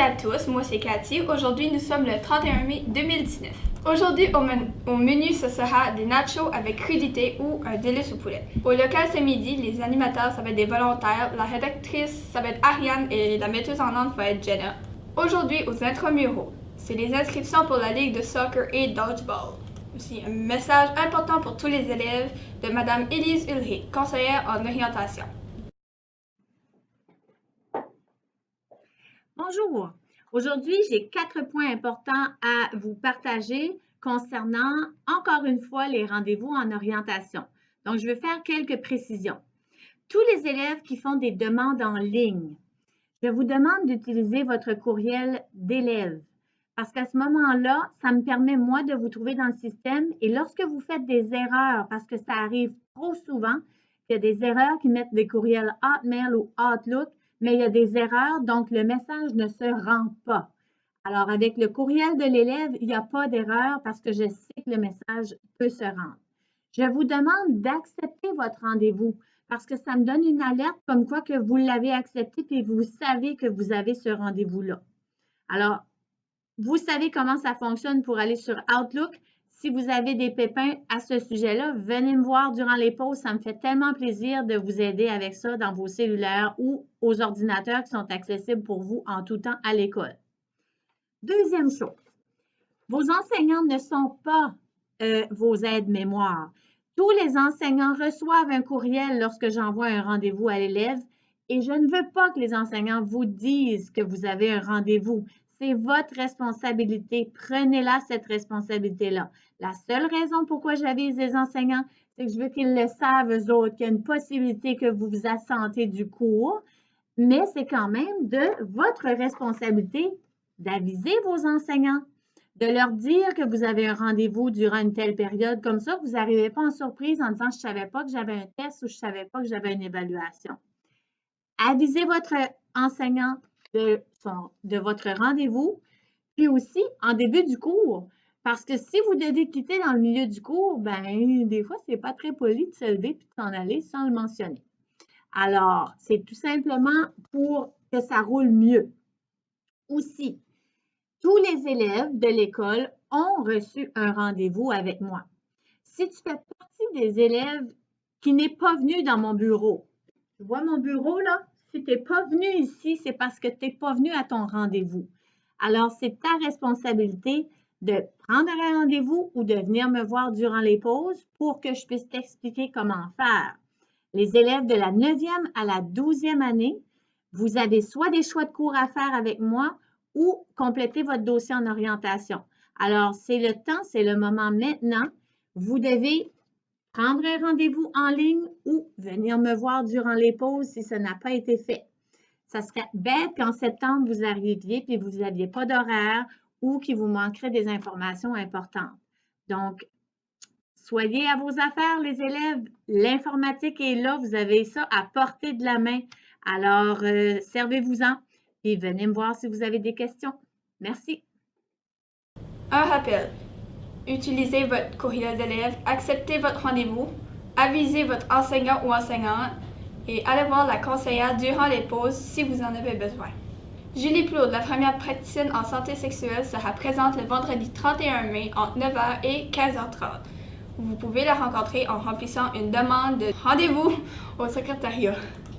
Salut à tous, moi c'est Cathy. Aujourd'hui, nous sommes le 31 mai 2019. Aujourd'hui, au menu, ce sera des nachos avec crudité ou un délice au poulet. Au local ce midi, les animateurs, ça va être des volontaires. La rédactrice, ça va être Ariane et la metteuse en ondes va être Jenna. Aujourd'hui, aux intramuraux, c'est les inscriptions pour la Ligue de soccer et dodgeball. Aussi, un message important pour tous les élèves de Madame Élise Ulrich, conseillère en orientation. Bonjour. Aujourd'hui, j'ai 4 points importants à vous partager concernant, encore une fois, les rendez-vous en orientation. Donc, je vais faire quelques précisions. Tous les élèves qui font des demandes en ligne, je vous demande d'utiliser votre courriel d'élève parce qu'à ce moment-là, ça me permet, moi, de vous trouver dans le système et lorsque vous faites des erreurs, parce que ça arrive trop souvent, qu'il y a des erreurs qui mettent des courriels Hotmail ou Outlook, mais il y a des erreurs, donc le message ne se rend pas. Alors, avec le courriel de l'élève, il n'y a pas d'erreur parce que je sais que le message peut se rendre. Je vous demande d'accepter votre rendez-vous parce que ça me donne une alerte comme quoi que vous l'avez accepté et vous savez que vous avez ce rendez-vous-là. Alors, vous savez comment ça fonctionne pour aller sur Outlook. Si vous avez des pépins à ce sujet-là, venez me voir durant les pauses. Ça me fait tellement plaisir de vous aider avec ça dans vos cellulaires ou aux ordinateurs qui sont accessibles pour vous en tout temps à l'école. Deuxième chose, vos enseignants ne sont pas vos aides-mémoire. Tous les enseignants reçoivent un courriel lorsque j'envoie un rendez-vous à l'élève et je ne veux pas que les enseignants vous disent que vous avez un rendez-vous. C'est votre responsabilité. Prenez-la, cette responsabilité-là. La seule raison pourquoi j'avise les enseignants, c'est que je veux qu'ils le savent, eux autres, qu'il y a une possibilité que vous vous absentez du cours, mais c'est quand même de votre responsabilité d'aviser vos enseignants, de leur dire que vous avez un rendez-vous durant une telle période. Comme ça, vous n'arrivez pas en surprise en disant « je ne savais pas que j'avais un test » ou « je ne savais pas que j'avais une évaluation ». Avisez votre enseignant de votre rendez-vous, puis aussi en début du cours. Parce que si vous devez quitter dans le milieu du cours, ben des fois, ce n'est pas très poli de se lever et de s'en aller sans le mentionner. Alors, c'est tout simplement pour que ça roule mieux. Aussi, tous les élèves de l'école ont reçu un rendez-vous avec moi. Si tu fais partie des élèves qui n'est pas venu dans mon bureau, tu vois mon bureau là? Si tu n'es pas venu ici, c'est parce que tu n'es pas venu à ton rendez-vous. Alors, c'est ta responsabilité de prendre un rendez-vous ou de venir me voir durant les pauses pour que je puisse t'expliquer comment faire. Les élèves de la 9e à la 12e année, vous avez soit des choix de cours à faire avec moi ou compléter votre dossier en orientation. Alors, c'est le temps, c'est le moment maintenant. Vous devez prendre un rendez-vous en ligne ou venir me voir durant les pauses si ça n'a pas été fait. Ça serait bête qu'en septembre, vous arriviez et vous n'aviez pas d'horaire ou qu'il vous manquerait des informations importantes. Donc, soyez à vos affaires, les élèves. L'informatique est là. Vous avez ça à portée de la main. Alors, servez-vous-en et venez me voir si vous avez des questions. Merci. Un rappel. Utilisez votre courriel d'élève, acceptez votre rendez-vous, avisez votre enseignant ou enseignante et allez voir la conseillère durant les pauses si vous en avez besoin. Julie Plourde, la première praticienne en santé sexuelle, sera présente le vendredi 31 mai entre 9h et 15h30. Vous pouvez la rencontrer en remplissant une demande de rendez-vous au secrétariat.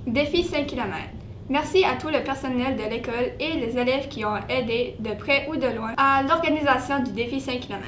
Défi 5 km. Merci à tout le personnel de l'école et les élèves qui ont aidé de près ou de loin à l'organisation du défi 5 km.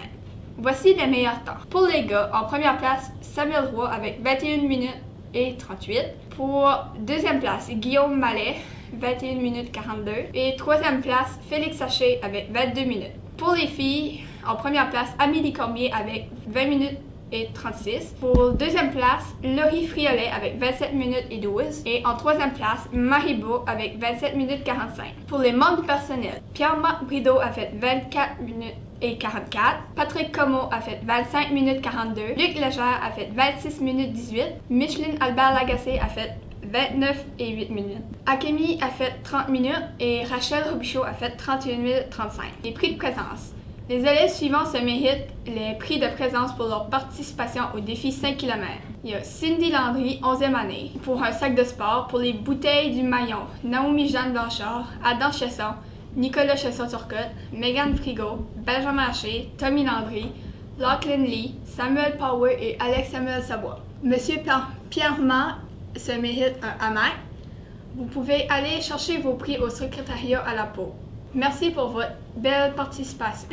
Voici les meilleurs temps. Pour les gars, en première place, Samuel Roy avec 21 minutes et 38. Pour deuxième place, Guillaume Mallet, 21 minutes 42. Et troisième place, Félix Haché avec 22 minutes. Pour les filles, en première place, Amélie Cormier avec 20 minutes et 36. Pour deuxième place, Laurie Friolet avec 27 minutes et 12. Et en troisième place, Marie Beau avec 27 minutes 45. Pour les membres personnels, Pierre-Marc Brideau a fait 24 minutes et 44. Patrick Comeau a fait 25 minutes 42. Luc Legère a fait 26 minutes 18. Micheline Albert Lagacé a fait 29 et 8 minutes. Akemi a fait 30 minutes et Rachel Robichaud a fait 31 minutes 35. Les prix de présence. Les élèves suivants se méritent les prix de présence pour leur participation au défi 5 km. Il y a Cindy Landry, 11e année, pour un sac de sport, pour les bouteilles du maillon, Naomi Jeanne Blanchard, Adam Chesson, Nicolas Chesson-Turcotte, Megan Frigo, Benjamin Haché, Tommy Landry, Lachlan Lee, Samuel Power et Alex Samuel Savoie. Monsieur Pierre Mans se mérite un hamac. Vous pouvez aller chercher vos prix au secrétariat à la peau. Merci pour votre belle participation.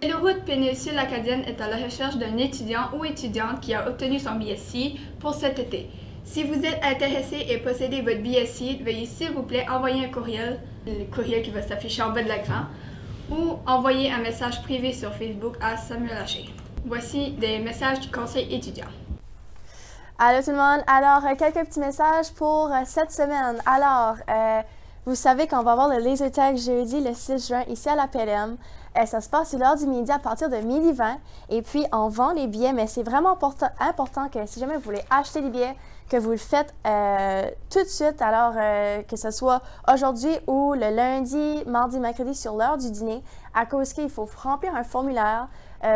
Vélo-Route Péninsule Acadienne est à la recherche d'un étudiant ou étudiante qui a obtenu son BSc pour cet été. Si vous êtes intéressé et possédez votre BSc, veuillez s'il vous plaît envoyer un courriel, le courriel qui va s'afficher en bas de l'écran, ou envoyer un message privé sur Facebook à Samuel Haché. Voici des messages du conseil étudiant. Allô tout le monde. Alors, quelques petits messages pour cette semaine. Alors, vous savez qu'on va avoir le laser tag jeudi le 6 juin ici à la PLM. Ça se passe à l'heure du midi à partir de 12h20. Et puis, on vend les billets, mais c'est vraiment important que si jamais vous voulez acheter des billets, que vous le faites tout de suite. Alors, que ce soit aujourd'hui ou le lundi, mardi, mercredi sur l'heure du dîner, à cause qu'il faut remplir un formulaire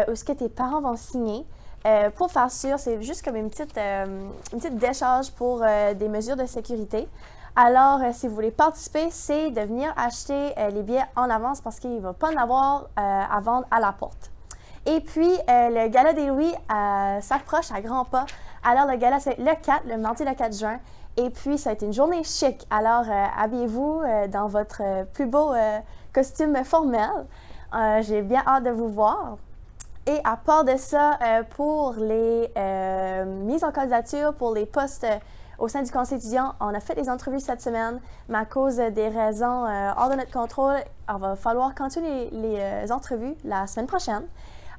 où ce que tes parents vont signer. Pour faire sûr, c'est juste comme une petite décharge pour des mesures de sécurité. Alors, si vous voulez participer, c'est de venir acheter les billets en avance parce qu'il ne va pas en avoir à vendre à la porte. Et puis, le Gala des Louis s'approche à grands pas. Alors, le gala, c'est le mardi le 4 juin. Et puis, ça va être une journée chic. Alors, habillez-vous dans votre plus beau costume formel. J'ai bien hâte de vous voir. Et à part de ça, pour les mises en candidature pour les postes au sein du conseil étudiant, on a fait des entrevues cette semaine, mais à cause des raisons hors de notre contrôle, il va falloir continuer les entrevues la semaine prochaine.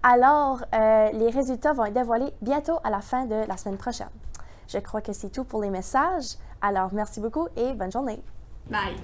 Alors, les résultats vont être dévoilés bientôt à la fin de la semaine prochaine. Je crois que c'est tout pour les messages. Alors, merci beaucoup et bonne journée. Bye!